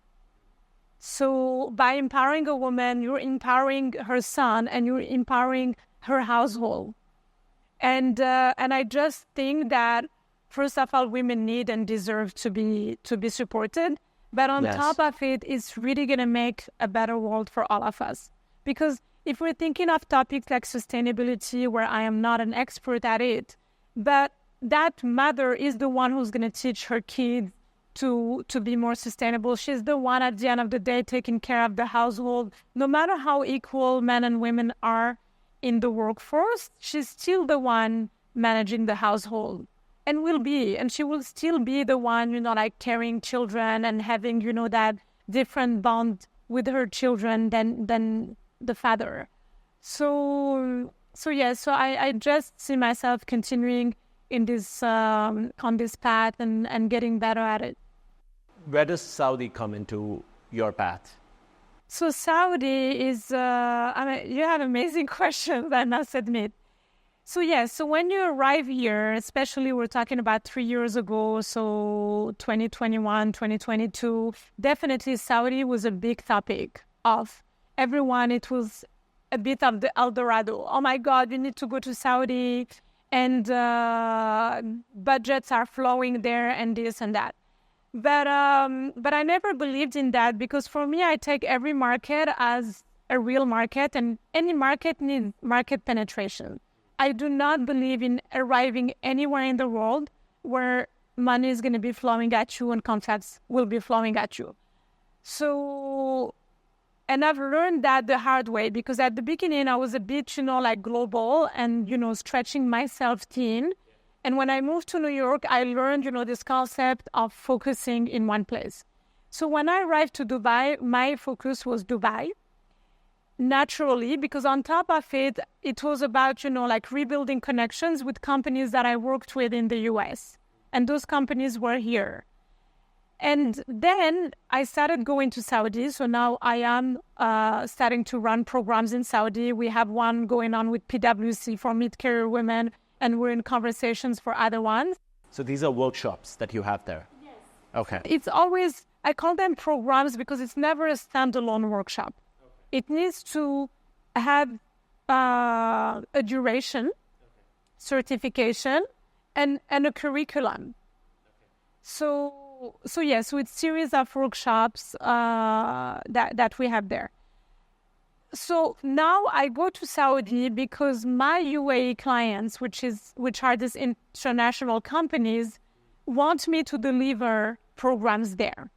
So by empowering a woman, you're empowering her son and you're empowering her household. And I just think that, first of all, women need and deserve to be supported. But on top of it, it's really going to make a better world for all of us. Because if we're thinking of topics like sustainability, where I am not an expert at it, but that mother is the one who's going to teach her kids to be more sustainable. She's the one at the end of the day taking care of the household. No matter how equal men and women are in the workforce, she's still the one managing the household and she will still be the one, like carrying children and having, that different bond with her children than the father. So I just see myself continuing in this, on this path and getting better at it. Where does Saudi come into your path? So Saudi is, you have amazing questions, I must admit. So when you arrive here, especially we're talking about 3 years ago, so 2021, 2022, definitely Saudi was a big topic of everyone. It was a bit of the El Dorado. Oh my God, we need to go to Saudi and budgets are flowing there and this and that. But I never believed in that because for me, I take every market as a real market and any market needs market penetration. I do not believe in arriving anywhere in the world where money is going to be flowing at you and contracts will be flowing at you. So, and I've learned that the hard way because at the beginning I was a bit, like global and, stretching myself thin. And when I moved to New York, I learned, this concept of focusing in one place. So when I arrived to Dubai, my focus was Dubai, naturally, because on top of it, it was about, rebuilding connections with companies that I worked with in the US. And those companies were here. And then I started going to Saudi. So now I am starting to run programs in Saudi. We have one going on with PwC for mid-career women. And we're in conversations for other ones. So these are workshops that you have there? Yes. Okay. It's always, I call them programs because it's never a standalone workshop. Okay. It needs to have a duration, certification, and a curriculum. Okay. So it's series of workshops that we have there. So now I go to Saudi because my UAE clients, which are these international companies, want me to deliver programs there.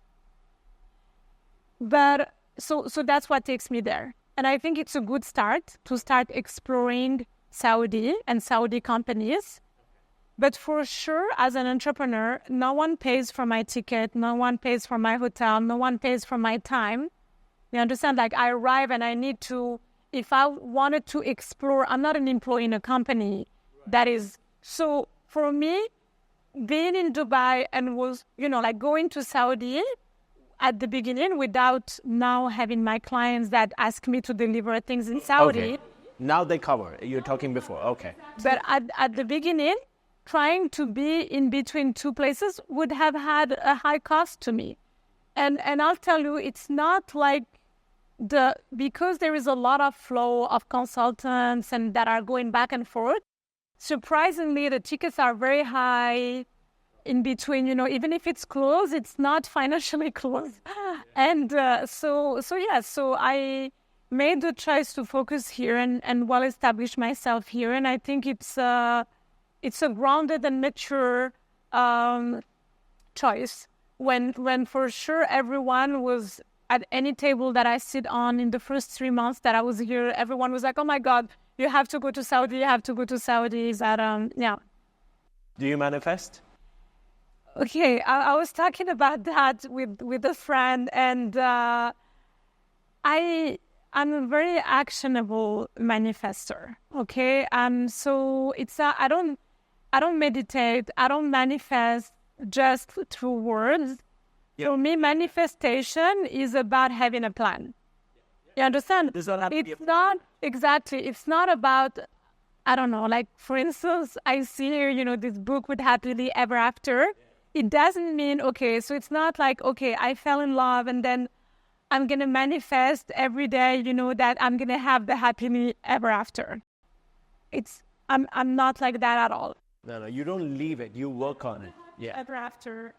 But so that's what takes me there. And I think it's a good start to start exploring Saudi and Saudi companies. But for sure, as an entrepreneur, no one pays for my ticket, no one pays for my hotel, no one pays for my time. You understand? Like I arrive and I need to, if I wanted to explore, I'm not an employee in a company. Right. That is, so for me, being in Dubai and was, going to Saudi at the beginning without now having my clients that ask me to deliver things in Saudi. Okay. Now they cover. You're talking before. Okay. But at the beginning, trying to be in between two places would have had a high cost to me. And I'll tell you, it's not like because there is a lot of flow of consultants and that are going back and forth, surprisingly, the tickets are very high in between, even if it's close, it's not financially close. And so I made the choice to focus here and well establish myself here. And I think it's a grounded and mature choice. When for sure everyone was at any table that I sit on in the first 3 months that I was here, everyone was like, "Oh my God, you have to go to Saudi. You have to go to Saudi." Yeah. Do you manifest? Okay, I was talking about that with a friend, and I'm a very actionable manifester. Okay, so it's I don't meditate. I don't manifest just through words. Yep. For me, manifestation is about having a plan. You understand? It's not exactly. It's not about, I don't know, like, for instance, I see here, this book with happily ever after. It doesn't mean, okay, so it's not like, okay, I fell in love and then I'm going to manifest every day, that I'm going to have the happily ever after. I'm not like that at all. No, you don't leave it. You work on it. Yeah. Ever after,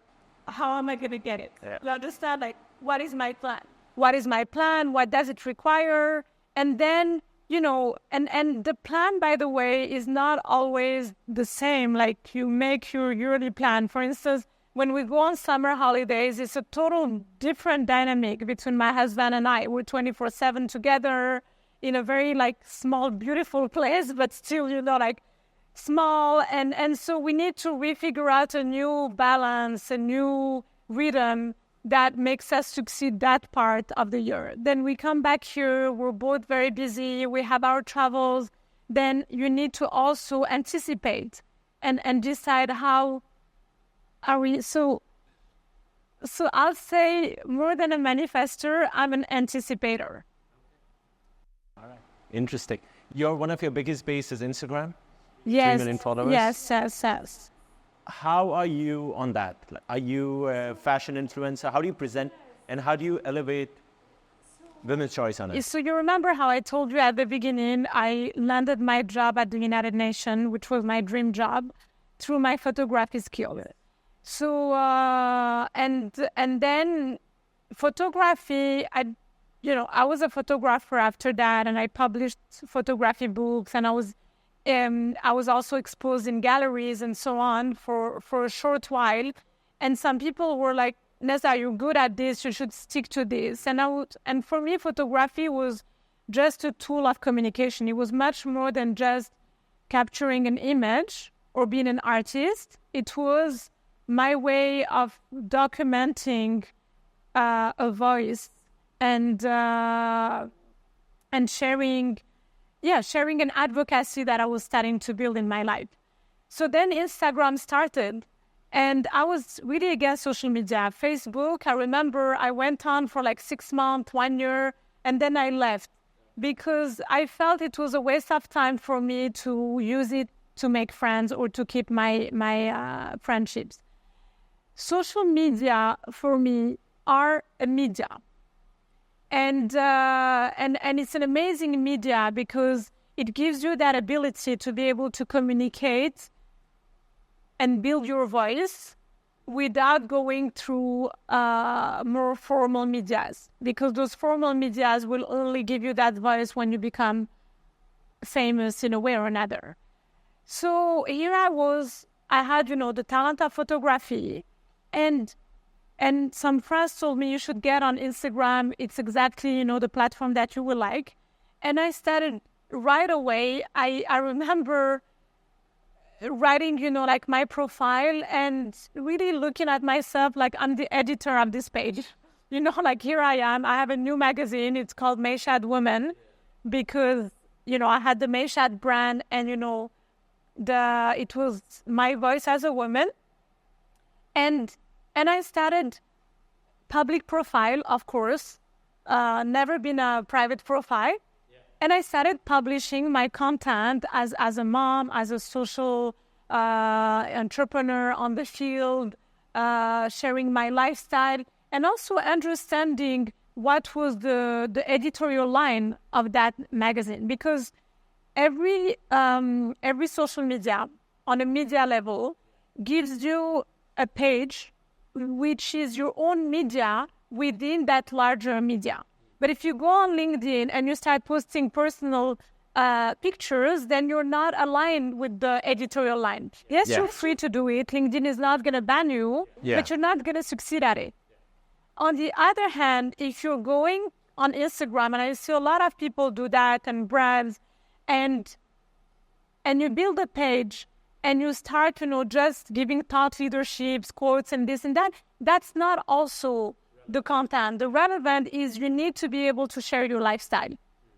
how am I going to get it? Yeah. You understand? Like, what is my plan? What is my plan? What does it require? And then, and the plan, by the way, is not always the same. Like, you make your yearly plan. For instance, when we go on summer holidays, it's a total different dynamic between my husband and I. We're 24/7 together in a very, like, small, beautiful place, but still, like, small. And so we need to refigure out a new balance, a new rhythm that makes us succeed that part of the year. Then we come back here, we're both very busy, we have our travels. Then you need to also anticipate and decide how are we. So I'll say more than a manifester, I'm an anticipator. All right. Interesting. One of your biggest bases is Instagram? Yes. 3 million followers? Yes. How are you on that? Are you a fashion influencer? How do you present and how do you elevate women's choice on it? So you remember how I told you at the beginning, I landed my job at the United Nations, which was my dream job, through my photography skill. So, and then photography, I was a photographer after that, and I published photography books, and I was also exposed in galleries and so on for a short while. And some people were like, "Nezha, you're good at this, you should stick to this." And for me, photography was just a tool of communication. It was much more than just capturing an image or being an artist. It was my way of documenting a voice and sharing an advocacy that I was starting to build in my life. So then Instagram started, and I was really against social media. Facebook, I remember I went on for like 6 months, 1 year, and then I left because I felt it was a waste of time for me to use it to make friends or to keep my friendships. Social media for me are a media. And it's an amazing media because it gives you that ability to be able to communicate and build your voice without going through more formal medias, because those formal medias will only give you that voice when you become famous in a way or another. So here I had, the talent of photography, and some friends told me you should get on Instagram. It's exactly, the platform that you will like. And I started right away. I remember writing, like my profile and really looking at myself like I'm the editor of this page. Like here I am. I have a new magazine. It's called Meshad Woman because, I had the Meshad brand and, it was my voice as a woman. And I started public profile, of course, never been a private profile. Yeah. And I started publishing my content as a mom, as a social entrepreneur on the field, sharing my lifestyle, and also understanding what was the editorial line of that magazine. Because every social media on a media level gives you a page which is your own media within that larger media. But if you go on LinkedIn and you start posting personal pictures, then you're not aligned with the editorial line. Yes, you're free to do it. LinkedIn is not going to ban you, but you're not going to succeed at it. On the other hand, if you're going on Instagram, and I see a lot of people do that, and brands, and you build a page and you start, just giving thought leaderships, quotes, and this and that, that's not also the content. The relevant is you need to be able to share your lifestyle.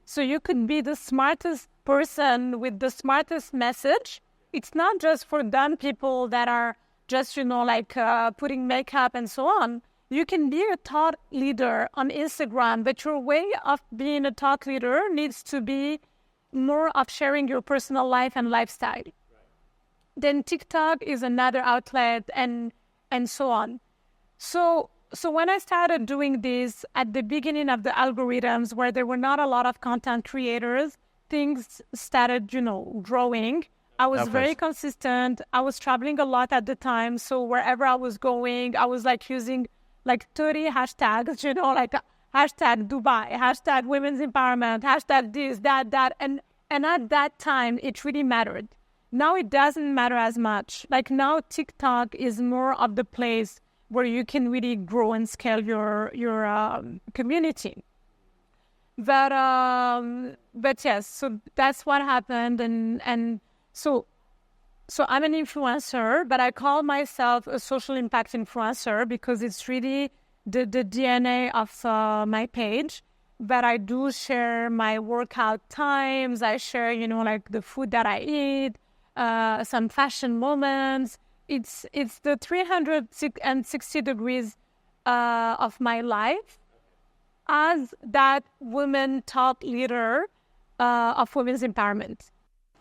So you could be the smartest person with the smartest message. It's not just for dumb people that are just, putting makeup and so on. You can be a thought leader on Instagram, but your way of being a thought leader needs to be more of sharing your personal life and lifestyle. Then TikTok is another outlet, and so on. So when I started doing this at the beginning of the algorithms, where there were not a lot of content creators, things started, growing. I was very consistent. I was traveling a lot at the time. So wherever I was going, I was using 30 hashtags, hashtag Dubai, hashtag women's empowerment, hashtag this, that. And at that time, it really mattered. Now it doesn't matter as much. Now TikTok is more of the place where you can really grow and scale your community. But yes, so that's what happened. And so I'm an influencer, but I call myself a social impact influencer because it's really the DNA of my page. But I do share my workout times. I share, the food that I eat, some fashion moments. It's the 360 degrees of my life as that woman thought leader of women's empowerment.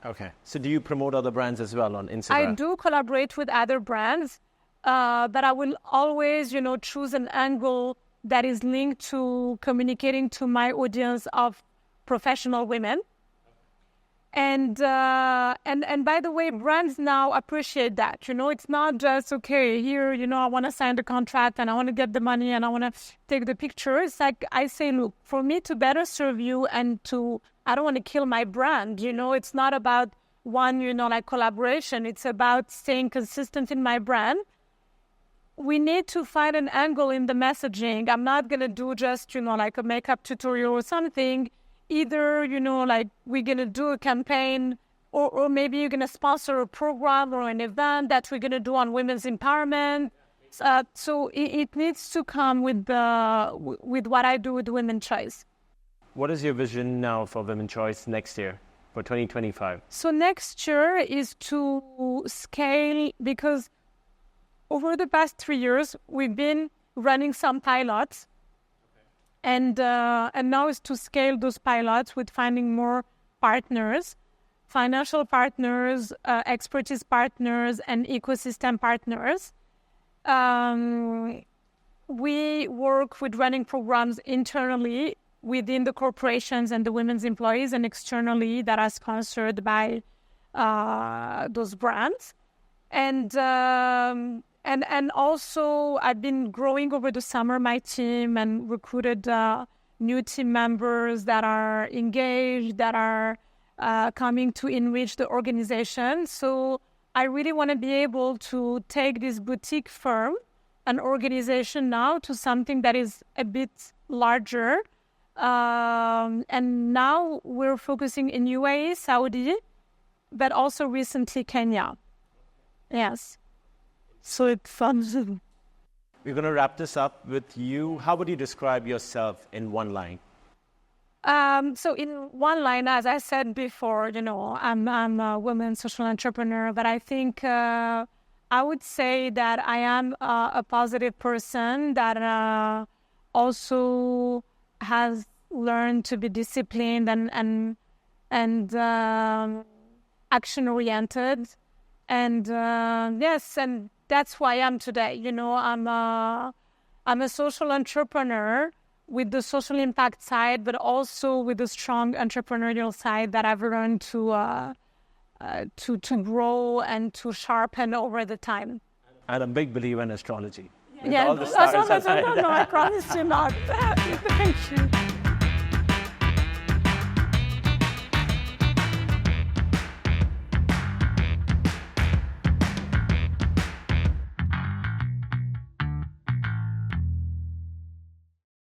Okay. So do you promote other brands as well on Instagram? I do collaborate with other brands, but I will always, choose an angle that is linked to communicating to my audience of professional women. And by the way, brands now appreciate that. It's not just, okay, here, I want to sign the contract and I want to get the money and I want to take the picture. It's I say, look, for me to better serve you and I don't want to kill my brand. It's not about one, collaboration. It's about staying consistent in my brand. We need to find an angle in the messaging. I'm not going to do just, a makeup tutorial or something. Either, we're going to do a campaign or maybe you're going to sponsor a program or an event that we're going to do on women's empowerment. So it needs to come with what I do with Women's Choice. What is your vision now for Women's Choice next year, for 2025? So next year is to scale, because over the past 3 years, we've been running some pilots. And now is to scale those pilots with finding more partners, financial partners, expertise partners, and ecosystem partners. We work with running programs internally within the corporations and the women's employees, and externally that are sponsored by those brands. And also, I've been growing over the summer my team and recruited new team members that are engaged, that are coming to enrich the organization. So I really want to be able to take this boutique firm, an organization now, to something that is a bit larger. And now we're focusing in UAE, Saudi, but also recently Kenya. Yes. So it's fun. We're going to wrap this up with you. How would you describe yourself in one line? So in one line, as I said before, I'm a woman social entrepreneur, but I think I would say that I am a positive person that also has learned to be disciplined and action-oriented. And yes, and that's who I am today. You know, I'm a social entrepreneur with the social impact side, but also with the strong entrepreneurial side that I've learned to grow and to sharpen over the time. And a big believer in astrology. With Yeah, all the stars no, aside. I promise you not. Thank you.